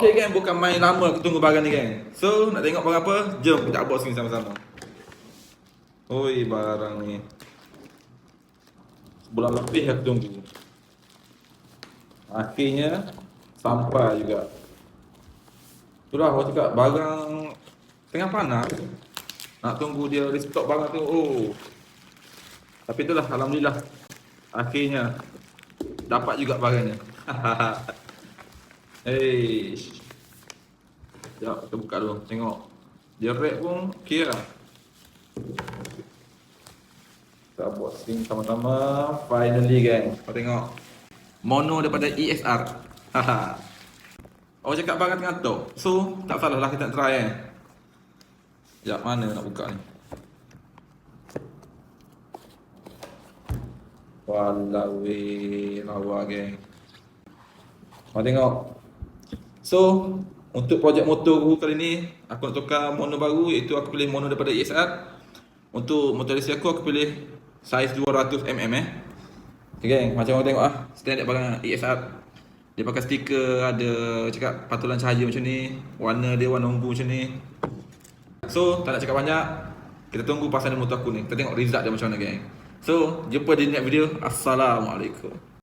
Okay geng, bukan main lama aku tunggu barang ni geng. So, nak tengok barang apa? Jom kita unboxing sama-sama. Oi, barang ni. Sebulan lebih aku tunggu. Akhirnya sampai juga. Itulah aku cakap, barang tengah panas. Nak tunggu dia restock barang tu. Oh. Tapi itulah, alhamdulillah. Akhirnya dapat juga barangnya. Hei. Sekejap, kita buka dulu. Tengok. Dia wrap pun okey lah. Kita unboxing sama-sama. Finally gang. Kau tengok. Mono daripada ESR. Haha. Orang cakap barang tengah tok. So, tak salah lah kita nak try Sekejap, mana nak buka ni? Walau weh, lawa geng. Kau tengok. So, untuk projek motor aku kali ni, aku nak tukar mono baru, iaitu aku pilih mono daripada ESR. Untuk motor listrik aku pilih saiz 200mm Okay geng, macam korang tengok standard barang ESR. Dia pakai stiker, ada cakap patulan cahaya macam ni. Warna dia warna ungu macam ni. So, tak nak cakap banyak. Kita tunggu pasangan motor aku ni. Kita tengok result dia macam mana geng. So, jumpa di next video. Assalamualaikum.